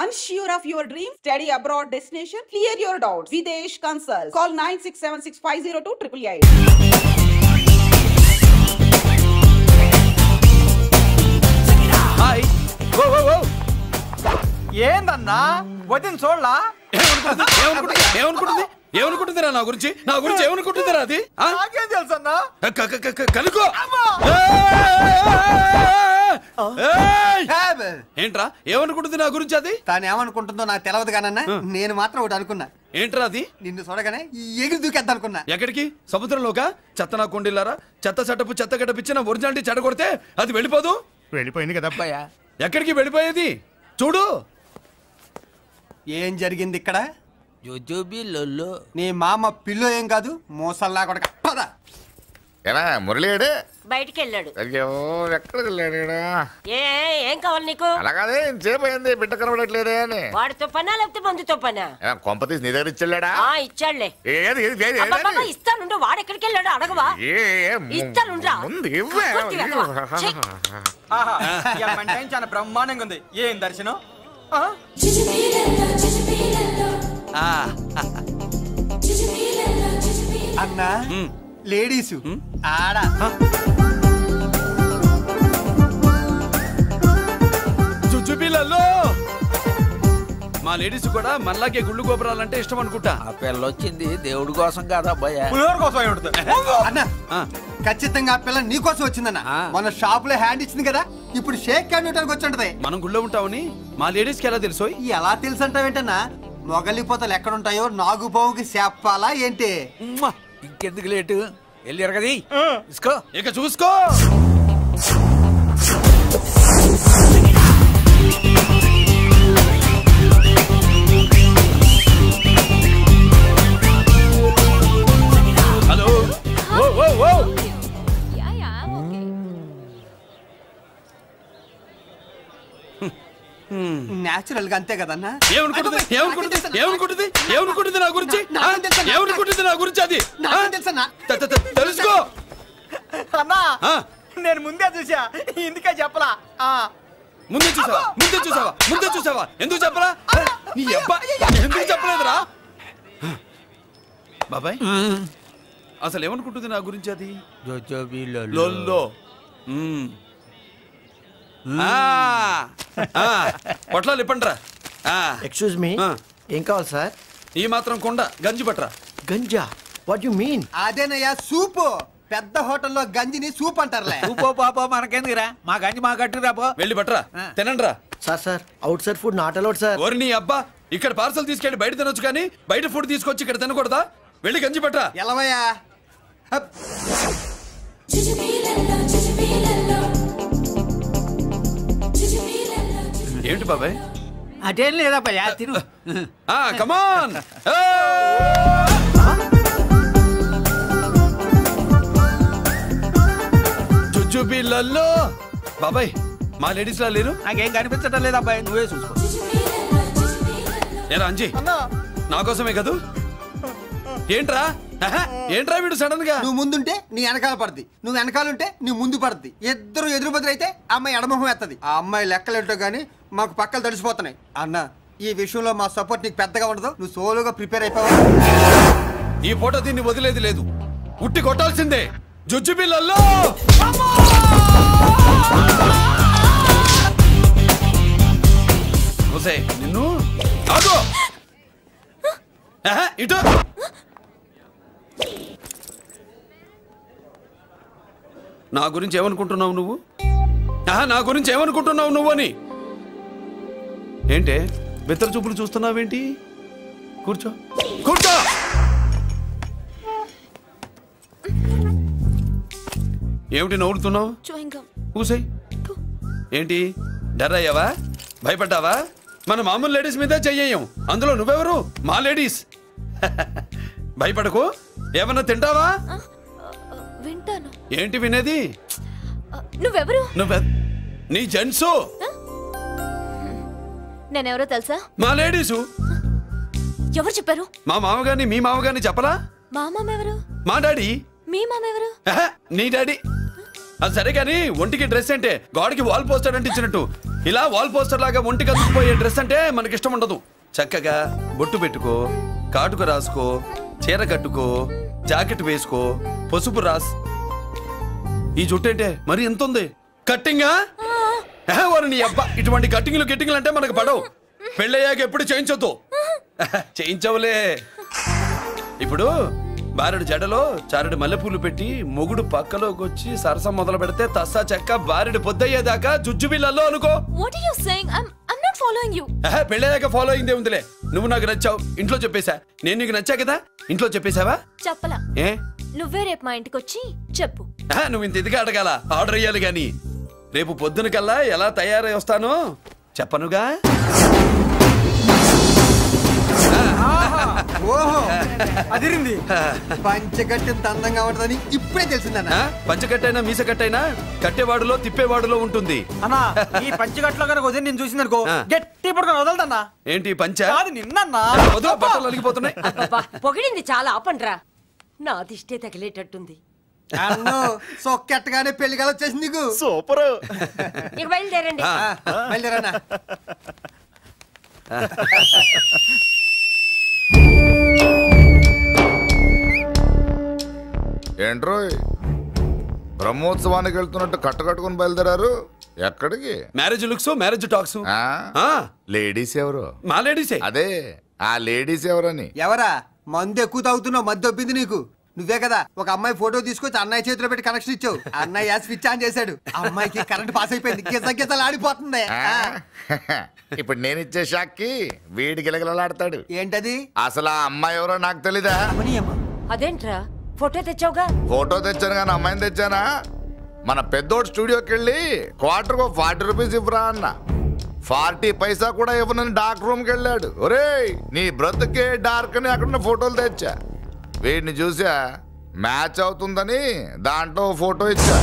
Unsure of your dream? Study abroad destination? Clear your doubts. Videsh Consult. Call 9676502888. Hi. Whoa. ఏందన్నా వదిన చూడలా ఏమనుకుంటుందిరా నా గురించి ఏమనుకుంటుందిరా అది నాకేం తెలుసు అన్నా కనుకో ఏంట్రా ఏమనుకుంటుంది నా గురించి అది తాను ఏమనుకుంటుందో నాకు తెలియదు కానన్నా నేను మాత్రం ఒకటి అనుకున్నా ఏంట్రా అది నిన్ను చూడగానే ఎగిరి దూకేద్దాం అనుకున్నా ఎక్కడికి సముద్రంలోకా చెత్త నా కొండిల్లారా చెత్త చెట్టపు చెత్త గడపిచ్చిన ఒరిజినాలిటీ చెడగొడితే అది వెళ్ళిపోదు వెళ్ళిపోయింది కదా అబ్బాయా ఎక్కడికి వెళ్ళిపోయేది చూడు ఏం జరిగింది ఇక్కడ నీ మామ పిల్లో ఏం కాదు మోసల్లా కూడా పద ఎలా మురళీడు బయటికి వెళ్ళాడు. అయ్యో ఎక్కడికి వెళ్ళాడు ఏం కావాలి నీకు? అలాగే సేపు అయింది బిడ్డ కనబడట్లేదే అని. వాడితో పనా లేకపోతే మందుతో పనా? కొంపతీసి నీ దగ్గర ఇచ్చాడా? ఇచ్చాడులే. ఇస్తానుండు. వాడు ఎక్కడికి వెళ్ళాడు అడగవా? ఇస్తానుండ్రా. చాలా బ్రహ్మాండంగా ఉంది. ఏం దర్శనం? అన్నా లేడీసు ఆడా చుచ్చుపిల్లల్లో మా లేడీస్ కూడా మనలాగే గుళ్ళు గోపురాలంటే ఇష్టం అనుకుంటా. ఆ పిల్ల వచ్చింది దేవుడి కోసం కాదా అబ్బాయి, కోసం అన్నా ఖచ్చితంగా ఆ పిల్ల నీ కోసం వచ్చిందన్న. మన షాప్ లో హ్యాండ్ ఇచ్చింది కదా, ఇప్పుడు షేక్ హ్యాండ్ ఇవ్వడానికి వచ్చి ఉంటది. మనం గుళ్ళో ఉంటామని మా లేడీస్ కి ఎలా తెలుసు? ఎలా తెలుసు అంటావేంటన్నా? మొగలిపోతలు ఎక్కడుంటాయో నాగుబావుకి చెప్పాలా ఏంటి? ఇంకెందుకు లేటు వెళ్ళారు కదా, చూసుకో ఇక చూసుకో. హలో నేచురల్ గా అంతే కదన్నా. ఏమనుకుంటుంది నా గురించి? ఏమనుకుంటుంది నా గురించి? అది తెలుసుకో అన్నా. నేను ముందే చూసా, ఇందుకే చెప్పలా. ముందే చూసావా? ఎందుకు చెప్పరా? ఎందుకు చెప్పలేదురా బాబాయ్? అసలు ఏమనుకుంటుంది నా గురించి? అది లొల్లో పొట్లాలు ఇప్పండ్రా. ఎక్స్క్యూజ్ మీ, ఏం కావాలి సార్? ఈ మాత్రం కొండ గంజి పట్రా. గంజా? What you mean? అదేనయ్యా సూపు. పెద్ద హోటల్లో గంజిని సూప్ అంటారులే. సూపో పాపో మనకెందుకురా, మా గంజి మా కట్టు రాపో. వెళ్ళి పట్రా, తినండ్రా. Sir outside food not allowed sir. ఓరి నీ అబ్బా, ఇక్కడ పార్సల్ తీసుకెళ్ళి బయట తినొచ్చు కానీ బయట ఫుడ్ తీసుకొచ్చి ఇక్కడ తినకూడదా? వెళ్ళి గంజి పట్రా. ఎలవయ్యా. ఏంటి బాబాయ్? అదేం లేదబ్బా, తిను. కమాన్. చుచ్చుపిల్లల్లో బాబాయ్ మా లేడీస్ లా లేరు? నాకేం కనిపించడం లేదు అబ్బాయి, నువ్వే చూసుకో. ఏరా అంజీ, నా కోసమే కదూ? ఏంట్రా వీడు సడన్ గా? నువ్వు ముందుంటే నీ వెనకాల పడుద్ది, నువ్వు వెనకాలంటే నీ ముందు పడుద్ది. ఇద్దరు ఎదురు బదులైతే అమ్మాయి ఎడమొహం ఎత్తది. ఆ అమ్మాయి లెక్కలేంటో గానీ మాకు పక్కలు తడిసిపోతున్నాయి. అన్న ఈ విషయంలో మా సపోర్ట్ నీకు పెద్దగా ఉండదు. నువ్వు సోలోగా ప్రిపేర్ అయిపోవాలి. ఈ పూట దీన్ని వదిలేది లేదు, ఉట్టి కొట్టాల్సిందే. జుజ్జు పిల్లల్లో నిన్ను ఇటు. నా గురించి ఏమనుకుంటున్నావు నువ్వు? నా గురించి ఏమనుకుంటున్నావు నువ్వు అని? ఏంటే బెత్తర చూపులు చూస్తున్నావేంటి? కూర్చో. ఏమిటి నవ్వుతున్నావు? కూసై. ఏంటి డర్ అయ్యావా? భయపడ్డావా? మన మామూలు లేడీస్ మీద చెయ్యం, అందులో నువ్వెవరు? మా లేడీస్. భయపడకు. ఏమన్నా తింటావా? వింటాను. ఏంటి వినేది? నువ్వెవరు? నీ జెంట్సు. నేనెవరో తెలుసా? మా లేడీసు. ఎవరు చెప్పారు? మా మామగారిని మీ మామగారిని చెప్పలా? మా మామ ఎవరు? మా డాడీ. మీ మామ ఎవరు? నీ డాడీ. అది సరే కానీ ఒంటికి డ్రెస్ అంటే గాడికి వాల్ పోస్టర్ అంటే ఇచ్చినట్టు ఇలా వాల్ పోస్టర్ లాగా ఒంటికి అందుకుపోయే డ్రెస్ అంటే మనకి ఇష్టం ఉండదు. చక్కగా బొట్టు పెట్టుకో, కాటుక రాసుకో, చీర కట్టుకో, జాకెట్ వేసుకో, పసుపు రాస్. ఈ జుట్టు అంటే మరి ఎంత ఉంది? కట్టింగా నీ అబ్బా. ఇటువంటి కట్టింగ్లు అంటే మనకు పడవు. పెళ్ళయ్యాక ఎప్పుడు చేయించొద్దు. చేయించవులే. ఇప్పుడు బారెడు జడలో చారెడు మల్లెపూలు పెట్టి మొగుడు పక్కలోకి వచ్చి సరసం మొదలు పెడితే తస్సా చెక్క బారెడు పొద్దయ్యేదాకా జుజ్జు బిళ్ళల్లో అనుకో. What are you saying? I'm not following you. పెళ్ళయ్యాక ఫాలో అయిందే ఉందిలే. నువ్వు నాకు నచ్చావు, ఇంట్లో చెప్పేశా. నేను నీకు నచ్చా కదా, ఇంట్లో చెప్పేశావా? చెప్పలా. ఏ నువ్వే రేపు మా ఇంటికి వచ్చి చెప్పు. నువ్వు ఇంత ఇదిగా అడగాల, ఆర్డర్ అయ్యాలి గాని. రేపు పొద్దున కల్లా ఎలా తయారై వస్తానో చెప్పనుగా. ఓహో అదిరింది. పంచగట్టెంత అందంగా ఉంటుందని ఇప్పుడే తెలిసిందన్న. పంచకట్టైనా మీసకట్టైనా కట్టేవాడులో తిప్పేవాడులో ఉంటుంది అన్నా. ఈ పంచగట్లో కనుక వదిలి నేను చూసిందనుకో గట్టి పడుకొని వదలదన్నా. ఏంటి పంచ? అది నిన్నన్నా. బట్టలు అలిగిపోతున్నాయి. పొగిడింది చాలా ఆపండ్రా. నా దిష్టే తగిలేటట్టుంది. అన్ను సొక్కెట్టగానే పెళ్లి కాలం వచ్చేసింది నీకు. సూపర్. ఇక బయలుదేరండి. బయలుదేరన్నా. ఏంట్రోయ్ బ్రహ్మోత్సవానికి వెళ్తున్నట్టు కట్టుకట్టుకుని బయలుదేరారు? ఎక్కడికి? Marriage looks, marriage talks. Ladies ఎవరు? మా లేడీసే. అదే ఆ లేడీస్ ఎవరని. ఎవరా? మందు ఎక్కువ తాగుతున్నావు, మధ్య దొబ్బింది నీకు. నువ్వే కదా ఒక అమ్మాయి ఫోటో తీసుకొచ్చి అన్నయ్య చేతిలో పెట్టి కనెక్షన్ ఇచ్చావు. అన్నయ్య స్విచ్ ఆన్ చేశాడు, అమ్మాయికి కరెంట్ పాస్ అయిపోయింది, గిజగిజలు ఆడిపోతుంది. ఇప్పుడు నేను ఇచ్చే షాక్కి వీడి గిలగిలలాడతాడు. ఏంటది? అసలు ఆ అమ్మాయి ఎవరో నాకు తెలీదా? అదేంట్రా ఫోటో తెచ్చావుగా? ఫోటో తెచ్చాను కానీ అమ్మాయిని తెచ్చానా? మన పెద్దోడు స్టూడియోకి వెళ్ళి క్వార్టర్కు 40 రూపీస్ ఇవ్వరా అన్న. 40 పైసా కూడా ఇవ్వనని డార్క్ రూమ్కి వెళ్ళాడు. ఒరేయ్ నీ బ్రతుకే డార్క్ అని అక్కడ ఫోటోలు తెచ్చా. వీడిని చూసా మ్యాచ్ అవుతుందని దాంట్లో ఫోటో ఇచ్చా.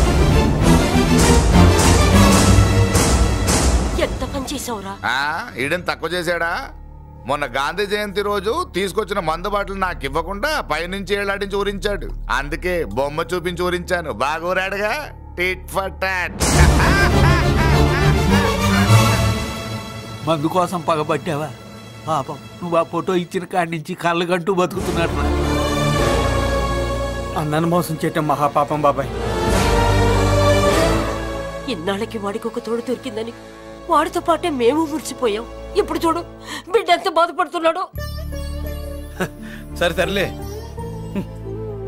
ఎంత పని చేసావురా? ఈడని తక్కువ చేశాడా? మొన్న గాంధీ జయంతి రోజు తీసుకొచ్చిన మందు బాటలు నాకు ఇవ్వకుండా పైనుంచి ఏలాడించి ఊరించాడు. అందుకే బొమ్మ చూపించి ఊరించాను. బాగా ఊరాడుగా. Tit for tat. మందు కోసం పగబట్టావా? పాపం నువ్వు ఆ ఫోటో ఇచ్చిన కాడి నుంచి కళ్ళు గంటూ బతుకుతున్నట్టు. అన్నను మోసం చేయటం మహాపాపం బాబాయ్. ఇన్నాళ్ళకి వాడికి ఒక తోడు దొరికిందని వాడితో పాటే మేము మురిసిపోయాం. ఇప్పుడు చూడు బిడ్డ ఎంత బాధపడుతున్నాడో. సరే తరలే,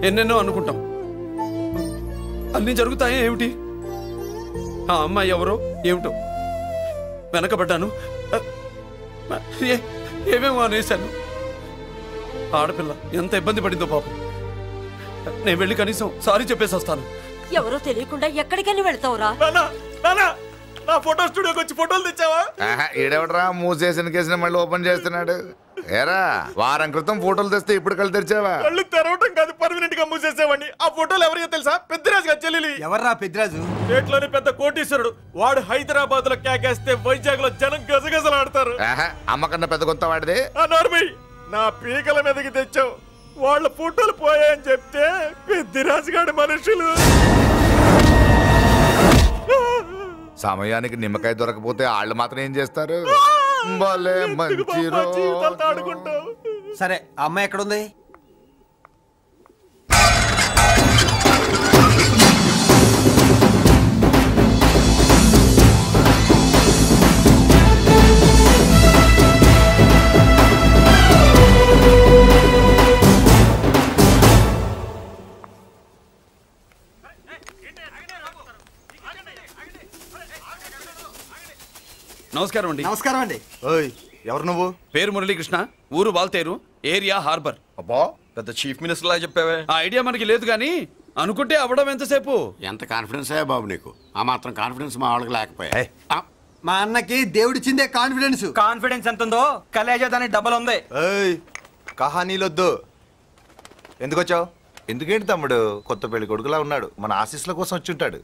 ఎన్నెన్నో అనుకుంటాం, అన్నీ జరుగుతాయే ఏమిటి? ఆ అమ్మాయి ఎవరో ఏమిటో వెనకబడ్డాను, ఏమేమో అనేశాను. ఆడపిల్ల ఎంత ఇబ్బంది పడిందో పాపం. నేను వెళ్ళి కనీసం సారీ చెప్పేసి వస్తాను. ఎవరో తెలియకుండా ఎక్కడికైనా వెళ్తావురా? నా ఫోటో స్టూడియోకి వచ్చి ఫోటోలు తెచ్చావా? ఈడెవడరా మూసేసిన కేసుని మళ్ళీ ఓపెన్ చేస్తున్నాడు? ఏరా వారం క్రితం ఫోటోలు తెస్తే ఇప్పుడు కళ్ళు తెరిచావా? కళ్ళు తెరవటం కాదు, పర్మనెంట్ గా మూసేసేవాడిని. ఆ ఫోటోలు ఎవరికో తెలుసా? పెద్దరాజు గారి చెల్లెలి. ఎవర్రా పెద్దరాజు? స్టేట్లోని పెద్ద కోటీశ్వరుడు. వాడు హైదరాబాద్ లో కేకేస్తే వైజాగ్ లో జనం గజగజలాడతారు. అమ్మకన్నా పెద్ద కొత్త వాడిదే. నా పీకల మీదకి తెచ్చావు. వాళ్ళ ఫోటోలు పోయాయని చెప్తే పెద్దరాజు గారి మనుషులు. సమయానికి నిమ్మకాయ దొరకపోతే వాళ్ళు మాత్రం ఏం చేస్తారు? భలే మంచి రోజు. సరే అమ్మాయి ఎక్కడుంది? నమస్కారం అండి. నమస్కారం అండి. ఓయ్ ఎవరు నువ్వు? పేరు మురళీకృష్ణ, ఊరు వాల్తేరు, ఏరియా హార్బర్. అబ్బా పెద్ద చీఫ్ మినిస్టర్ లాగా చెప్పావే. ఆ ఐడియా మనకి లేదు కానీ అనుకుంటే అవ్వడం ఎంతసేపు? ఎంత కాన్ఫిడెన్స్ అయ్యా బాబు నీకు? ఆ మాత్రం కాన్ఫిడెన్స్ మా వాళ్ళకి లేకపోయా? మా అన్నకి దేవుడిచ్చిందే కాన్ఫిడెన్స్. కాన్ఫిడెన్స్ ఎంత ఉందో కలేజా దాని డబల్ ఉంది. ఏయ్ కహానీలొద్దు. ఎందుకు వచ్చావు? ఎందుకేంటి తమ్ముడు కొత్త పెళ్లి కొడుకులా ఉన్నాడు. మన ఆశీస్సుల కోసం వచ్చి ఉంటాడు.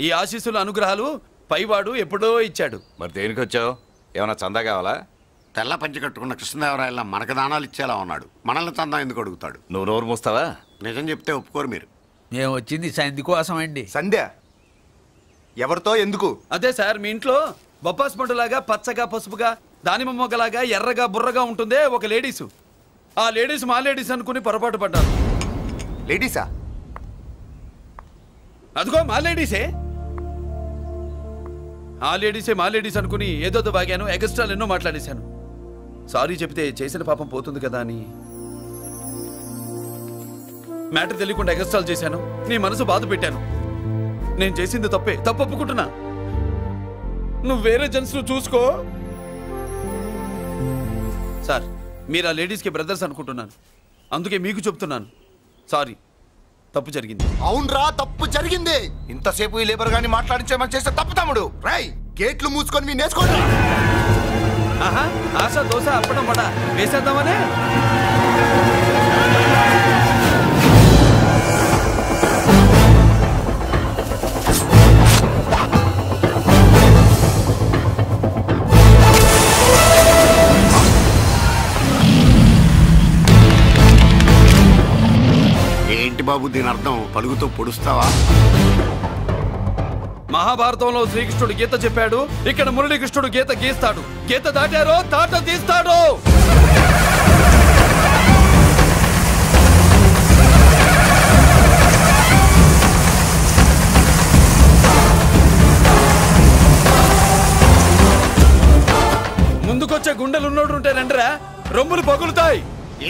ఈ ఆశీస్సుల అనుగ్రహాలు పైవాడు ఎప్పుడో ఇచ్చాడు. మరి దేనికి వచ్చావు? ఏమైనా చందా కావాలా? తెల్ల పంచి కట్టుకున్న కృష్ణదేవరాయల మనకు దానాలు ఇచ్చేలా ఉన్నాడు. మనల్ని చందా ఎందుకు అడుగుతాడు? నువ్వు నోరు మూస్తావా? నిజం చెప్తే ఒప్పుకోరు మీరు. మేము వచ్చింది సంధి కోసం అండి. సంధ్య ఎవరితో ఎందుకు? అదే సార్, మీ ఇంట్లో బొప్పాస్ పండులాగా పచ్చగా పసుపుగా దానిమ్మ మొగ్గలాగా ఎర్రగా బుర్రగా ఉంటుందే ఒక లేడీసు. ఆ లేడీస్ మా లేడీస్ అనుకుని పొరపాటు పడ్డాను. లేడీసా? అదిగో మా లేడీసే. ఆ లేడీసే మా లేడీస్ అనుకుని ఏదో బాగాను, ఎగస్ట్రాలు ఎన్నో మాట్లాడేశాను. సారీ చెప్తే చేసిన పాపం పోతుంది కదా అని మ్యాటర్ తెలియకుండా ఎగస్ట్రాలు చేశాను. నీ మనసు బాధ పెట్టాను. నేను చేసింది తప్పే, తప్పు ఒప్పుకుంటున్నా. నువ్వు వేరే జెంట్స్ చూసుకో. సార్, మీరు ఆ లేడీస్కి బ్రదర్స్ అనుకుంటున్నాను, అందుకే మీకు చెప్తున్నాను. సారీ, తప్పు జరిగింది. అవునరా, తప్పు జరిగింది. ఇంతసేపు ఈ లేబర్ గాని మాట్లాడించేమని చేస్తే తప్పు తమ్ముడు. రై, గేట్లు మూసుకొని మీ నేర్చుకోండి. ఆహా, ఆశ దోశ అప్పడం వడ వేసేద్దామనే. ఏంటి బాబు దీని అర్థం? పలుగుతో పొడుస్తావా? మహాభారతంలో శ్రీకృష్ణుడు గీత చెప్పాడు, ఇక్కడ మురళీకృష్ణుడు గీత గీస్తాడు. గీత దాటారో తాట తీస్తాడు. ముందుకొచ్చే గుండెలు ఉన్నోడు ఉంటే రండిరా, రొమ్ములు పగులుతాయి.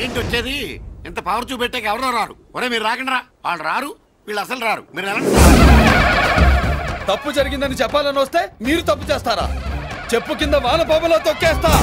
ఏంటి వచ్చేది? ఇంత పవర్ చూపెట్టాక ఎవరో రారు. ఒరే మీరు రాకండి రా. వాళ్ళు రారు, వీళ్ళు అసలు రారు. మీరు ఎలా తప్పు జరిగిందని చెప్పాలని వస్తే మీరు తప్పు చేస్తారా? చెప్పు కింద వాన పాపలో తొక్కేస్తా.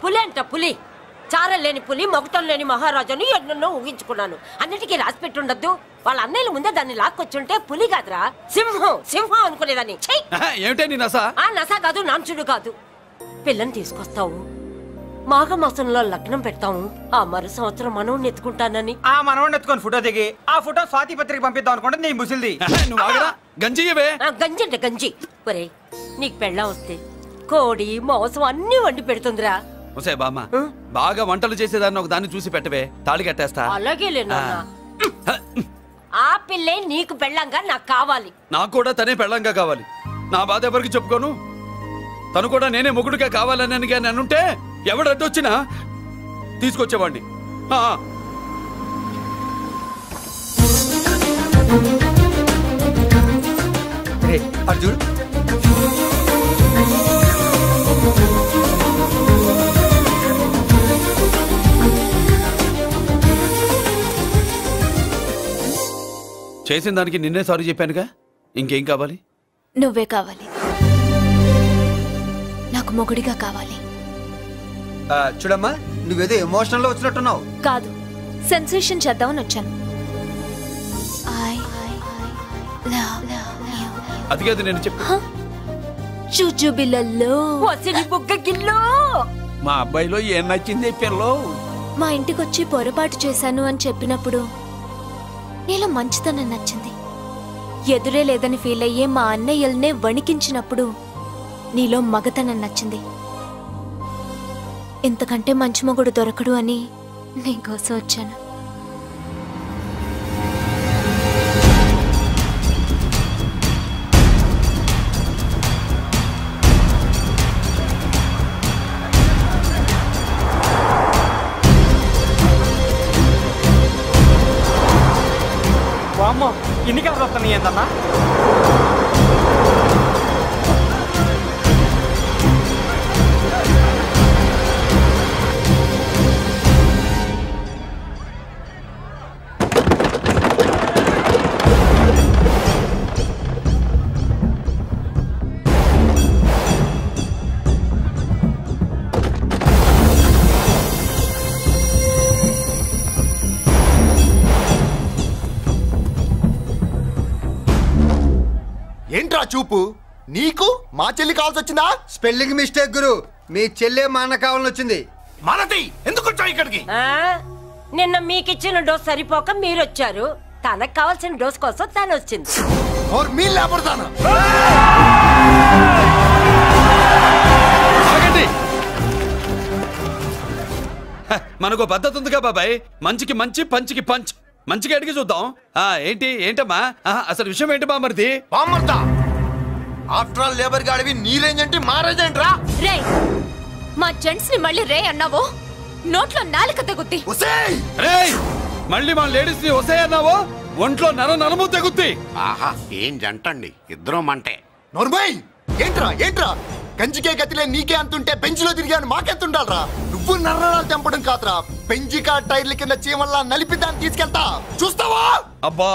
పులి అంట పులి. చారం లేని పులి, మొగటం లేని మహారాజుని ఎన్నెన్నో ఊహించుకున్నాను. అన్నిటికీ రాసి పెట్టుండద్దు. వాళ్ళ అన్నయ్యల ముందే దాన్ని లాక్కొచ్చుంటే పులి కాదురా, సింహం సింహం అనుకునేదాన్ని. నసా కాదు, నాంచుడు కాదు. పిల్లని తీసుకొస్తావు, మాఘమాసంలో లగ్నం పెడతాము. ఆ మరు సంవత్సరం మనోడిని ఎత్తుకుంటానని. ఆ మనోడిని ఎత్తుకొని ఫోటో దిగి ఆ ఫోటో స్వాతి పత్రిక పంపిద్దాం అనుకుంటే నీ ముసిల్ది. గంజి అంటే గంజి. ఒరే, నీకు పెళ్ళం వస్తే కోడి మాంసం అన్ని వండి పెడుతుందిరా. బామ్మ, బాగా వంటలు చేసేదాన్ని ఒక దాన్ని చూసి పెట్టవే, తాళి కట్టేస్తా. అలాగే లేనా? ఆ పిల్లే నీకు పెళ్ళంగా నాకు కావాలి. నాకు కూడా తనే పెళ్ళంగా కావాలి. నా బాధ ఎవరికి చెప్పుకోను. తను కూడా నేనే మొగుడుగా కావాలని కానీ అనుంటే ఎవడు అడ్డొచ్చినా తీసుకొచ్చేవాడిని. అర్జున్, చేసిన దానికి నిన్నే సారీ చెప్పానుగా, ఇంకేం కావాలి? నువ్వే కావాలి. నాకు మొగుడిగా కావాలి. చూడమ్మా, నువ్వేదో ఎమోషనల్ లో వచ్చినట్టున్నావు. కాదు, సెన్సేషన్ చేద్దామని వచ్చాను. అది కాదు నేను చెప్పు. చుచుబిళ్ళల్లో మా అబ్బాయిలో ఏం నచ్చింది పిల్లో? మా ఇంటికొచ్చి పొరపాటు చేశాను అని చెప్పినప్పుడు నీలో మంచితనం నచ్చింది. ఎదురే లేదని ఫీల్ అయ్యే మా అన్నయ్యల్నే వణికించినప్పుడు నీలో మగతనం నచ్చింది. ఇంతకంటే మంచి మొగుడు దొరకడు అని నీకోసం వచ్చాను. అమ్మో, ఇన్ని కలర్ వస్తున్నాయి ఏంటన్నా? ఏంట్రా చూపు నీకు మా చెల్లి కావాల్సి వచ్చిందా? స్పెల్లింగ్ మిస్టేక్ గురు, మీ చెల్లె మా అన్న కావాలని వచ్చింది. మనది ఎందుకు వచ్చావు ఇక్కడికి? నిన్న మీకిచ్చిన డోస్ సరిపోక మీరు వచ్చారు, తనకు కావాల్సిన డోస్ కోసం తను వచ్చింది. మనకు పద్ధతి ఉందిగా బాబాయ్, మంచికి మంచి పంచికి పంచ్. మంచిగా అడిగి చూద్దాం. ఏంటమ్మా అసలు విషయం ఏంటి బామర్ది? ఆఫ్టర్ ఆల్ లేబర్ గాడివి నీ రేంజ్ ఏంటి మా రేంజ్ ఏంట్రా? రే మా జెంట్స్ ని మళ్ళీ రే అన్నావో నోట్లో నాలుక తెగుద్ది. రేయ్ మళ్ళీ మా లేడీస్ ని వసే అన్నావో ఒంట్లో నరము తెగుద్ది. ఆహా ఏం జంటండి, ఇద్దరం మంటే. నోర్మై ఏంట్రా కంచికే గతిలే నీకే అంతుంటే బెంచ్లో తిరిగాను మాకెంతుండాలరా? నువ్వు నర్రాలు తెంపడం కాదురా, బెంజికా టైర్ల కింద చీమల్లా నలిపి దాన్ని తీసుకెళ్తా చూస్తావా? అబ్బా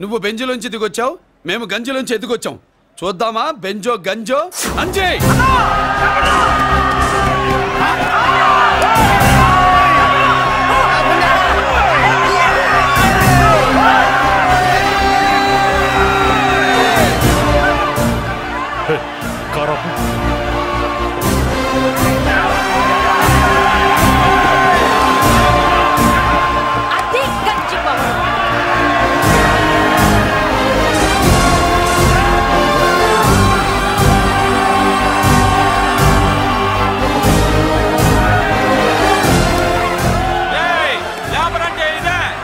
నువ్వు బెంజులోంచి ఎదిగొచ్చావు, మేము గంజిలోంచి ఎదిగొచ్చాం. చూద్దామా బెంజో గంజో అంజే.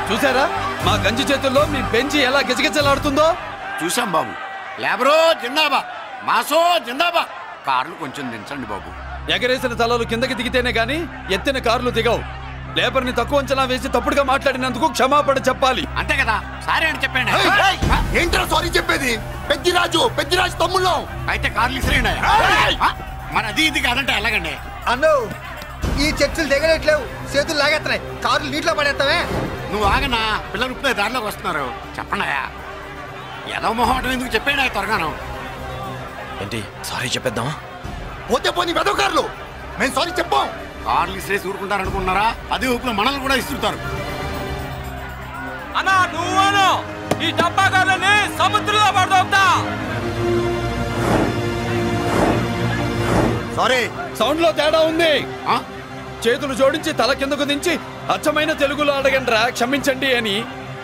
చూసారా మా గంజి చేతుల్లో మీ బెంచి ఎలా గిజగిజలాడుతుందో? చూసాం బాబు. లేబరో జిందాబా, మాసో జిందాబా. కార్లు కొంచెం దించండి బాబు. ఎగరేసిన తలలు కిందకి దిగితేనే గాని ఎత్తిన కార్లు దిగవు. లేబర్ ని తక్కువ అంచనా వేసి తప్పుడుగా మాట్లాడినందుకు క్షమాపణ చెప్పాలి. అంతే కదా, సారీ అని చెప్పండి. ఏంట్రా సారీ చెప్పేది? పెద్దిరాజు తమ్ముళ్ళం. అయితే కార్లు ఇసిరేయండి. మరి అది ఇది కాదంటే ఎలాగండి? అన్నో ఈ చర్చలు దిగలేట్లేవు, చేతులు లాగేస్తున్నాయి, కార్లు నీటిలో పడేస్తావే. నువ్వు ఆగనా, పిల్లలు ఇప్పుడే దారిలోకి వస్తున్నారు. చెప్పండియా, ఏదో మొహం ఎందుకు చెప్పండి త్వరగాను. ఏంటి సారీ చెప్పేద్దామా? పోతే పోనీ వెదవ కార్లు, మేము సారీ చెప్పాం. కార్లు ఇసిరేసి ఊరుకుంటారనుకున్నారా? అదే ఊపిలో మనల్ని కూడా ఇస్తుంటారు. అన్నా నువ్వు ఈ డబ్బా కార్లని సముద్రంలో పడదోపుతా. సారీ సౌండ్ లో తేడా ఉంది. చేతులు జోడించి తల కిందకు దించి అచ్చమైన తెలుగులో అడగండ్రా క్షమించండి అని.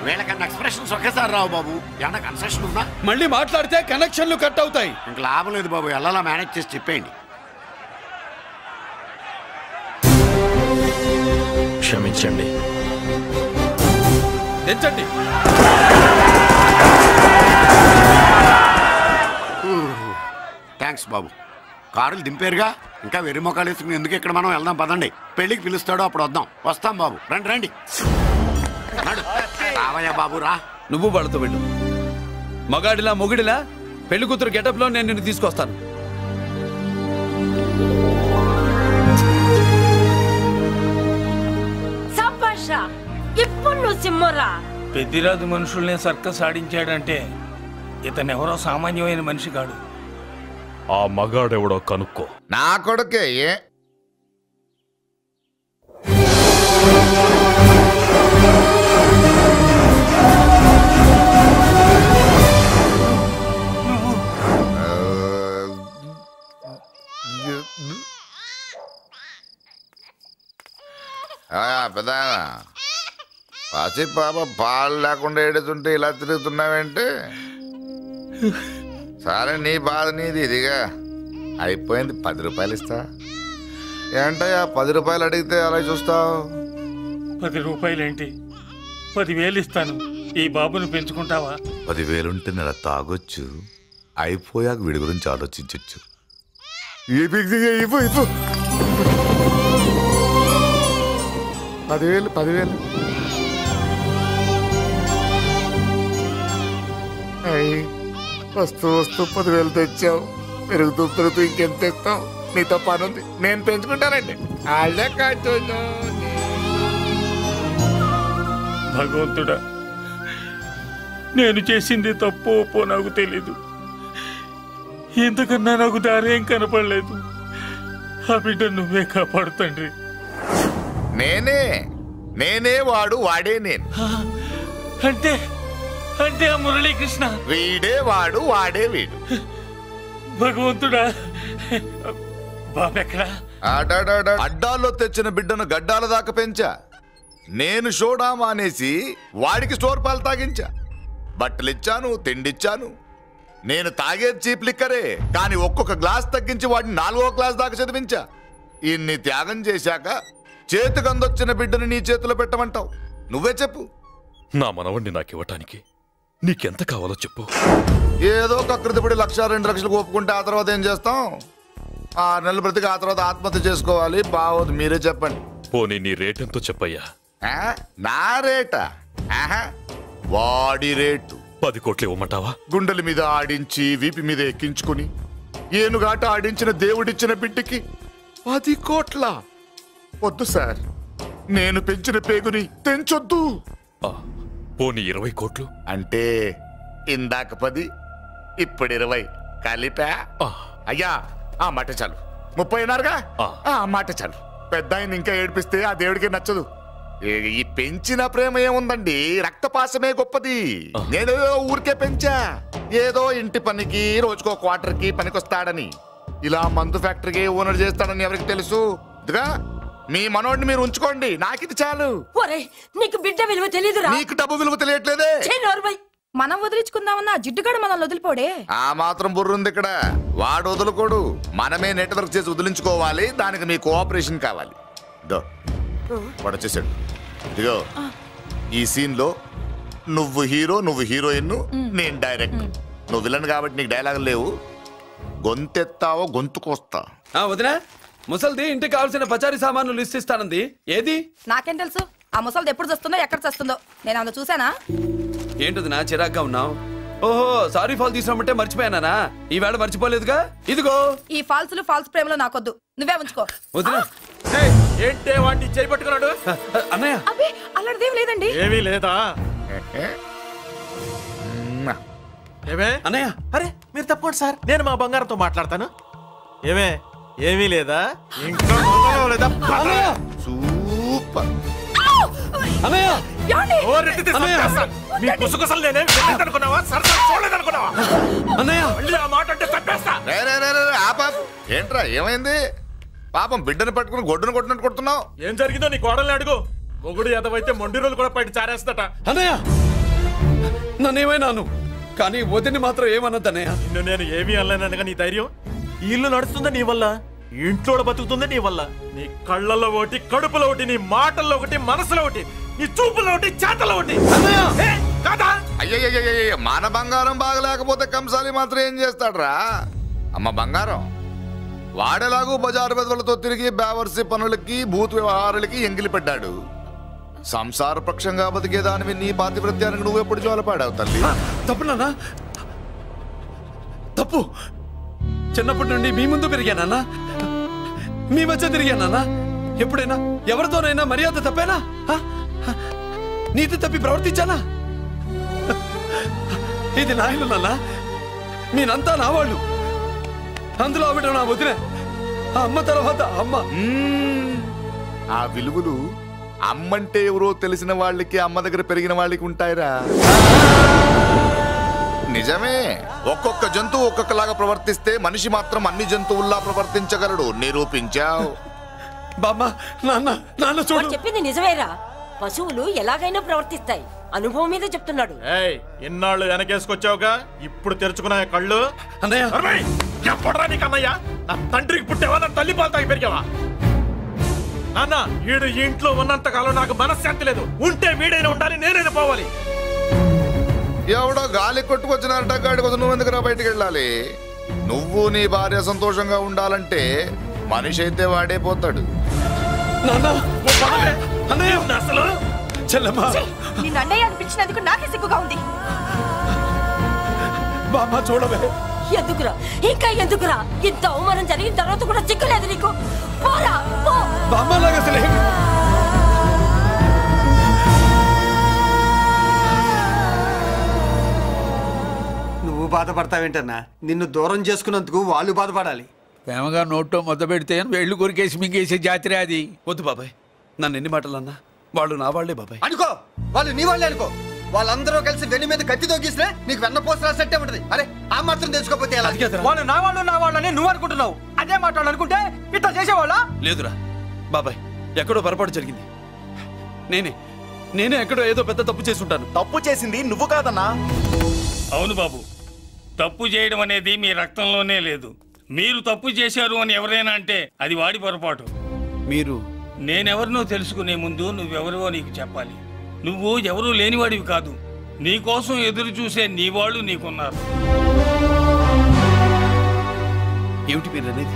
వీళ్ళకన్నా ఎక్స్ప్రెషన్స్ ఒకేసారి రావు బాబు. ఏమన్నా కన్సెషన్ ఉందా? మళ్ళీ మాట్లాడితే కనెక్షన్లు కట్ అవుతాయి. ఇంక లాభం లేదు బాబు, ఎలా మేనేజ్ చేసి చెప్పేయండి. క్షమించండి. తెచ్చండి. థ్యాంక్స్ బాబు. కారులు దింపారుగా, ఇంకా వెర్రి మొక్కలు వేసుకుని ఎందుకు ఇక్కడ మనం వెళ్దాం పదండి. పెళ్లికి పిలుస్తాడో అప్పుడు వద్దాం. వస్తాం బాబు, రండి రండి. రావయ్యా బాబు రా. నువ్వు వాళ్ళతో వెళ్ళు. మగాడిలా మొగుడిలా పెళ్లి కూతురు గెటప్ లో నేను నిన్ను తీసుకొస్తాను. ఇప్పుడు నువ్వు సింహరా. పెద్దిరాజు మనుషుల్ని సర్కస్ ఆడించాడంటే ఇతనెవరో సామాన్యమైన మనిషి కాడు. ఆ మగాడెవడో కనుక్కో. నా కొడుకే పెద్ద పసి పాప పాలు లేకుండా ఏడుతుంటే ఇలా తిరుగుతున్నావేంటి? సరే నీ బాధ నీది, ఇదిగా అయిపోయింది. 10 రూపాయలు ఇస్తా. ఏంటయ్యా 10 రూపాయలు అడిగితే అలా చూస్తావు? 10 రూపాయలేంటి, 10,000 ఇస్తాను. ఈ బాబును పెంచుకుంటావా? 10,000 ఉంటే నెల తాగొచ్చు, అయిపోయాక వీడి గురించి ఆలోచించచ్చు. 10,000 వస్తూ 10,000 తెచ్చావు. పెరుగుతూ ఇంకెంత తెస్తావు? నీతో పని ఉంది, నేను పెంచుకుంటానండి. భగవంతుడా, నేను చేసింది తప్పు ఒప్పో నాకు తెలీదు. ఇంతకన్నా నాకు దారేం కనపడలేదు. ఆ బిడ్డ నువ్వే కాపాడు తండ్రి. నేనే వాడు, వాడే నేను. అంటే అంటే ఆ మురళీకృష్ణ వీడే వాడు, వాడే వీడు. భగవంతుడా, బాబెక్కడా? అడ్డాల్లో తెచ్చిన బిడ్డను గడ్డాల దాకా పెంచా. నేను షోడా మానేసి వాడికి స్టోర్ పాలు తాగించా. బట్టలిచ్చాను, తిండిచ్చాను. నేను తాగేది చీప్ లిక్కరే, కానీ ఒక్కొక్క గ్లాస్ తగ్గించి వాడిని 4వ క్లాస్ దాకా చదివించా. ఇన్ని త్యాగం చేశాక చేతికి అందొచ్చిన బిడ్డను నీ చేతిలో పెట్టమంటావు? నువ్వే చెప్పు. నా మనవణ్ణి నాకివ్వటానికి నీకెంత కావాలో చెప్పు. ఏదో కకృతిపడి 1,00,000 2 లక్షలకు ఒప్పుకుంటే ఆ తర్వాత ఏం చేస్తాం? 6 నెలలు బ్రతికి ఆ తర్వాత ఆత్మహత్య చేసుకోవాలి. బావద్దు, మీరే చెప్పండి. పోనీ నీ రేటెంతో చెప్పయ్యా. నా రేటా? వాడి రేటు 10 కోట్లు ఇవ్వమంటావా? గుండెల మీద ఆడించి వీపి మీద ఎక్కించుకుని ఏనుగాట ఆడించిన దేవుడిచ్చిన బిడ్డకి 10 కోట్ల? వద్దు సార్, నేను పెంచిన పేగుని తెంచొద్దు. పోనీ 20 కోట్లు? అంటే ఇందాక 10, ఇప్పుడు 20 కలిపా? అయ్యా ఆ మాట చాలు. 30 అన్నారుగా, ఆ మాట చాలు. పెద్ద ఆయన ఇంకా ఏడిపిస్తే ఆ దేవుడికి నచ్చదు. ఈ పెంచిన ప్రేమ ఏముందండి, రక్తపాసమే గొప్పది. నేను ఊరికే పెంచా, ఏదో ఇంటి పనికి రోజుకో క్వార్టర్కి పనికొస్తాడని. ఇలా మందు ఫ్యాక్టరీకి ఓనర్ చేస్తాడని ఎవరికి తెలుసు? ఇదిగా మీ మనోడిని మీరు ఉంచుకోండి, నాకిది చాలు. నీకు బిడ్డ విలువ తెలియదురా? నీకు డబ్బు విలువ తెలియట్లేదే. మనం వదిలించుకుందామన్నా జిడ్డుగాడు మనల్ని వదిలిపోడే. ఆ మాత్రం బుర్రుంది ఇక్కడ. వాడు వదులుకోడు, మనమే నెట్వర్క్ చేసి వదిలించుకోవాలి. దానికి మీ కోఆపరేషన్ కావాలి. వాడు వచ్చేసాడు. ఇదిగో ఈ సీన్ లో నువ్వు హీరో, నువ్వు హీరోయిన్, నేను డైరెక్టర్. నువ్వు విలన్ కాబట్టి నీకు డైలాగ్ లేవు. గొంతెత్తావో గొంతుకొస్తా. వదినా, ముసల్ది ఇంటికి కావాల్సిన పచారీ సామాన్లు లిస్ట్ ఇస్తానంది. ఏది? నాకేం తెలుసు? ఆ ముసలిది ఎప్పుడు చస్తుందో ఎక్కడ చస్తుందో నేను అందులో చూసానా? ఏంటది నా చిరాగ్గా ఉన్నావు? ఓహో, సారీ ఫాల్ తీసుకురామంటే మర్చిపోయానా? ఈవేళ మర్చిపోలేదుగా. ఇదిగో ఈ ఫాల్స్లు ఫాల్స్ ప్రేమలో నాకొద్దు, నువ్వే ఉంచుకో. వదినా, ఏంటే వాడిని చేయి పట్టుకున్నాడు? అన్నయ్య, అబ్బే అలాంటిదేం లేదండి. ఏమీ లేదా? ఏమే అన్నయ్య? అరే మీరు తప్పకుండా సార్, నేను మా బంగారంతో మాట్లాడతాను. ఏమే ఏమీ లేదా? ఇంకా లేదా? సూపర్ అన్నయ్య, మీ కుసకుసలు నేనే అనుకున్నావా? సరసరి చూడలేదనుకున్నావా? అన్నయ్య మళ్ళీ ఆ మాట అంటే తప్పేస్తా. ఏంట్రా ఏమైంది? పాపం బిడ్డను పట్టుకుని గొడ్డును కొట్టినట్టు కొడుతున్నావు. ఏం జరిగిందో నీ కోడల్ని అడుగు. మొగుడు ఎదవైతే మొండి రోజులు కూడా బయట చారేస్తట. అన్నయ్య, నన్నేమైనాను కానీ వదిని మాత్రం ఏమన్నదన్నయ్య? నిన్ను నేను ఏమీ అనలేనగా నీ ధైర్యం. ఈ ఇల్లు నడుస్తుందా నీ వల్ల, ఇంట్లో బతుకుతుందా నీ వల్ల. నీ కళ్ళల్లో ఒకటి, కడుపులో ఒకటి, నీ మాటల్లో ఒకటి, మనసులో ఒకటి, నీ చూపులో ఒకటి, చేతల్లో ఒకటి. అయ్యయ్య, మన బంగారం బాగలేకపోతే కంసాలి మాత్రం ఏం చేస్తాడ్రా? అమ్మ బంగారం వాడేలాగూ బజారు బెదవులతో తిరిగి బేవర్సి పనులకి, భూత వ్యవహారాలకి ఎంగిలి పెట్టాడు. సంసార పక్షంగా బతికేదానివి నీ పాతివ్రత్యానికి నువ్వు ఎప్పుడు జోలపాడావు తల్లి? తప్పు నాన్న, తప్పు. చిన్నప్పటి నుండి మీ ముందు పెరిగానన్నా, మీ మధ్య తిరిగానన్నా. ఎప్పుడైనా ఎవరితోనైనా మర్యాద తప్పేనా? నీతి తప్పి ప్రవర్తించానా? ఇది నా ఇల్లు నాన్న, నేనంతా నా వాళ్ళు. అందులో ఆవిడ నా వదిలే, ఆ అమ్మ తర్వాత అమ్మ. ఆ విలువలు అమ్మంటే ఎవరో తెలిసిన వాళ్ళకి, అమ్మ దగ్గర పెరిగిన వాళ్ళకి ఉంటాయిరా. నిజమే, ఒక్కొక్క జంతువు ఒక్కొక్కలాగా ప్రవర్తిస్తే మనిషి మాత్రం అన్ని జంతువుల్లా ప్రవర్తించగలడు. నిరూపించావు. బామ్మ, నాన్న, నాన్న చూడు. చెప్పింది నిజమేరా. పశువులు ఎలాగైనా ప్రవర్తిస్తాయి. అనుభవం మీద చెప్తున్నాడు. ఇన్నాళ్ళు వెనకేసుకొచ్చావుగా, ఇప్పుడు తెరుచుకున్నా కళ్ళు. అన్నయ్య, ఎప్పుడరా నీకన్నయ్యా? నా తండ్రికి పుట్టేవా? నా తల్లి పాలు తాగి పెరిగావా? నాన్న, వీడు ఈ ఇంట్లో ఉన్నంత కాలం నాకు మనశ్శాంతి లేదు. ఉంటే వీడైనా ఉండాలి, నేనైనా పోవాలి. ఎవడో గాలి కొట్టుకొచ్చినారట, గాడి కోసం నువ్వు ఎందుకురా బయటికి వెళ్ళాలి? నువ్వు నీ భార్య సంతోషంగా ఉండాలంటే మనిషి అయితే వాడే పోతాడు. నిన్ను అన్నయ్య అనిపించినందుకు నాకే సిగ్గుగా ఉంది. బామ్మ చూడవే. ఎందుకురా, ఇంకా ఎందుకురా? ఇంత అవమానం జరిగిన తర్వాత కూడా సిగ్గులేదు నీకు? పోరా, పో. బామ్మలాగా అసలే నువ్వు బాధపడతావేంటన్నా? నిన్ను దూరం చేసుకున్నందుకు వాళ్ళు బాధపడాలి. ప్రేమగా నోట్లో మొద్ద పెడితే వేళ్ళు కొరికేసి మింగేసే జాతర అది. వద్దు బాబాయ్, నన్ను ఎన్ని మాటలు అన్నా వాళ్ళు నా వాళ్లే బాబాయ్. అనుకో, వాళ్ళు నీ వాళ్ళే అనుకో. వాళ్ళందరూ కలిసి వెన్ను మీద కత్తితో గీసినా నీకు వెన్నపోస రాసినట్టే ఉంటది. అరే ఆ మాత్రం తెలుసుకోకపోతే ఎలా? వాళ్ళు నా వాళ్ళని నువ్వు అనుకుంటున్నావు. అదే మాట్లాడాలనుకుంటే ఇట్లా చేసేవాళ్ళ? లేదురా బాబాయ్, ఎక్కడో పొరపాటు జరిగింది. నేనే ఎక్కడో ఏదో పెద్ద తప్పు చేసి ఉంటాను. తప్పు చేసింది నువ్వు కాదన్నా. అవును బాబు, తప్పు చేయడం అనేది మీ రక్తంలోనే లేదు. మీరు తప్పు చేశారు అని ఎవరైనా అంటే అది వాడి పొరపాటు. మీరు నేనెవరినో తెలుసుకునే ముందు నువ్వెవరివో నీకు చెప్పాలి. నువ్వు ఎవరూ లేనివాడివి కాదు. నీకోసం ఎదురు చూసే నీ వాళ్ళు నీకున్నారు. ఏమిటి మీరు అనేది?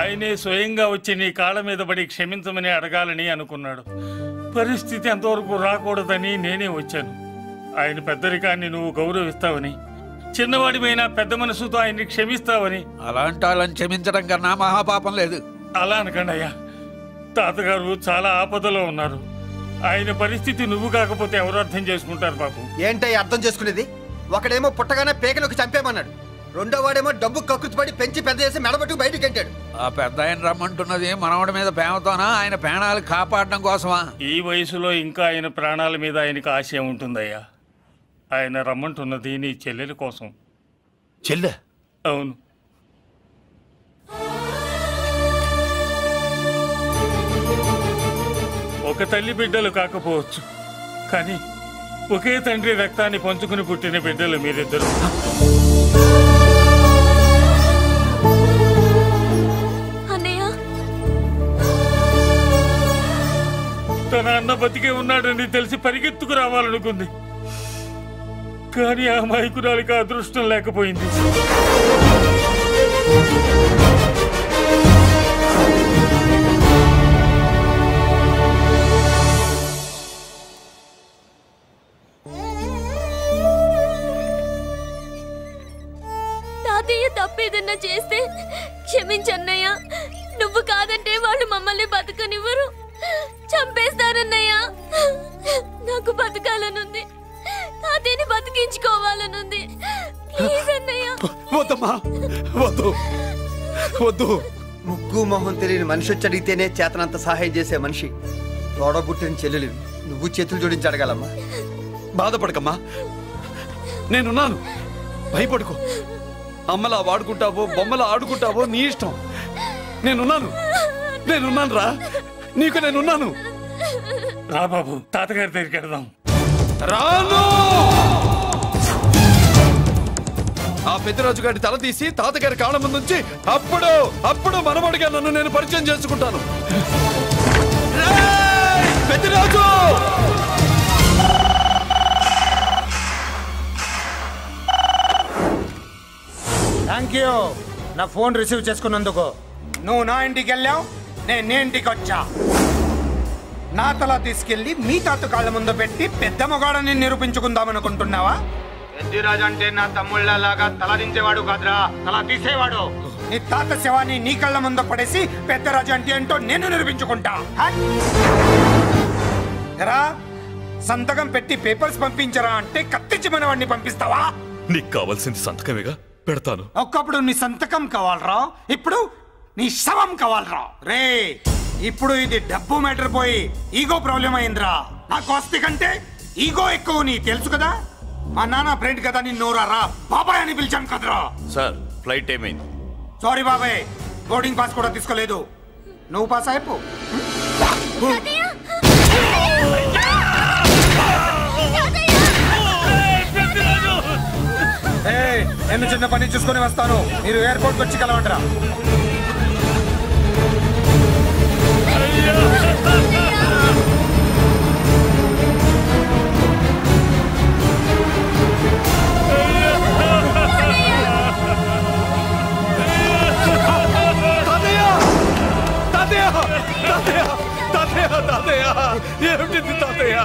ఆయనే స్వయంగా వచ్చి నీ కాళ్ళ మీద పడి క్షమించమని అడగాలని అనుకున్నాడు. పరిస్థితి అంతవరకు రాకూడదని నేనే వచ్చాను. ఆయన పెద్దరికాన్ని నువ్వు గౌరవిస్తావని, చిన్నవాడిపైన పెద్ద మనసుతో ఆయన్ని క్షమిస్తావని. అలాంటి వాళ్ళని క్షమించడం కన్నా మహాపాపం లేదు. అలా అనకండి అయ్యా. తాతగారు చాలా ఆపదలో ఉన్నారు. ఆయన పరిస్థితి నువ్వు కాకపోతే ఎవరు అర్థం చేసుకుంటారు బాబు? ఏంటయ్య అర్థం చేసుకునేది? ఒకడేమో పుట్టగానే పేకలోకి చంపేమన్నాడు, రెండో వాడేమో డబ్బు కక్కుతుపడి పెంచి పెద్ద చేసి మెడబెట్టుకు బయటకు గంటాడు. ఆ పెద్ద ఆయన రమ్మంటున్నది మనవడి మీద ప్రేమతోనా, ఆయన ప్రాణాలు కాపాడడం కోసమా? ఈ వయసులో ఇంకా ఆయన ప్రాణాల మీద ఆయనకు ఆశయం ఉంటుందయ్యా. ఆయన రమ్మంటున్నది నీ చెల్లెల కోసం. చెల్లె? అవును. ఒక తల్లి బిడ్డలు కాకపోవచ్చు, కానీ ఒకే తండ్రి రక్తాన్ని పంచుకుని పుట్టిన బిడ్డలు మీరిద్దరు. తన అన్న బతికే ఉన్నాడని తెలిసి పరిగెత్తుకు రావాలనుకుంది, కానీ ఆ అమాయకురాలికి అదృష్టం లేకపోయింది. తాతయ్య తప్పేదన్నా చేస్తే క్షమించన్నయ్య. నువ్వు కాదంటే వాళ్ళు మమ్మల్ని బతకనివ్వరు, చంపేస్తారన్నయ్య. నాకు బతకాలనుంది, తాతయ్యని బతికించుకోవాలనుంది. ప్లీజ్ అన్నయ్య. వద్దమ్మా, వద్దు వద్దు. ముగ్గు మొహం తెలియని మనిషి వచ్చి అడిగితేనే చేతనంత సహాయం చేసే మనిషి. తోడబుట్టిన చెల్లెలు నువ్వు చేతులు జోడించి అడగాలమ్మా. బాధపడకమ్మా, నేనున్నాను. భయపడుకో. అమ్మలా వాడుకుంటావో బొమ్మలా ఆడుకుంటావో నీ ఇష్టం. నేనున్నాను రా, నీకు నేనున్నాను. రా బాబు, తాతగారి దగ్గరికి వెళ్దాం. రాను. ఆ పెద్దరాజు గారి తల తీసి తాతగారి కాళ్ళ ముందుంచి అప్పుడు మనవడిగా నన్ను నేను పరిచయం చేసుకుంటాను. పెద్దరాజు! థ్యాంక్ యూ నా ఫోన్ రిసీవ్ చేసుకున్నందుకు. నువ్వు నా ఇంటికి వెళ్ళావు, నేను నీ ఇంటికి వచ్చా. నా తల తీసుకెళ్లి మీ తాత కాళ్ళ ముందు పెట్టి పెద్ద మొగాడని నిరూపించుకుందామనుకుంటున్నావా? పెద్దిరాజు అంటే నా తమ్ముళ్ళలాగా తల దించేవాడు కాదురా, తల తీసేవాడు. నీ తాత శవాన్ని నీ కళ్ళ ముందు పడేసి పెద్దరాజు అంటే ఏంటో నేను నిరూపించుకుంటా. ఎరా, సంతకం పెట్టి పేపర్స్ పంపించరా అంటే కత్తించి మనవాడిని పంపిస్తావా? నీకు కావాల్సింది సంతకమేగా, పెడతాను. ఒకప్పుడు నీ సంతకం కావాలరా, ఇప్పుడు నీ శవం కావాలరా. రే, ఇప్పుడు ఇది డబ్బు మ్యాటర్ పోయి ఈగో ప్రాబ్లం అయిందిరా. నాకు ఆస్తి కంటే ఈగో ఎక్కువ, నీ తెలుసు కదా. మా నాన్న ఫ్రెండ్ కదా, నిన్ను రా బాబాయ్ అని పిలిచాను కదరా. సార్, ఫ్లైట్ ఏమైంది? సారీ బాబాయ్, బోర్డింగ్ పాస్ కూడా తీసుకోలేదు. నువ్వు పాస్ అయిపో. నేను చిన్న పని చూసుకొని వస్తాను, మీరు ఎయిర్పోర్ట్కి వచ్చి కలవండిరా. ఏమిటి తాతయ్య?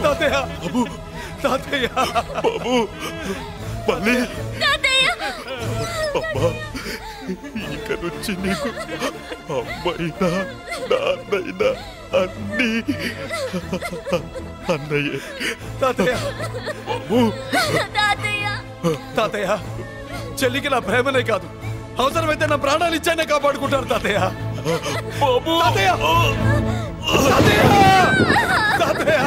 తాతయ్య తాతయ్య బాబు, మళ్ళీ అమ్మా, ఇక నుంచి నీకు అమ్మైనా నాన్నైనా అన్నీ అన్నయ్యే. తాతయ్య బాబు, తాతయ్య చెల్లికి నా ప్రేమనే కాదు అవసరమైతే నా ప్రాణాలు ఇచ్చానే కాపాడుకుంటారు తాతయ్య. తాతయ్య తాతయ్య తాతయ్య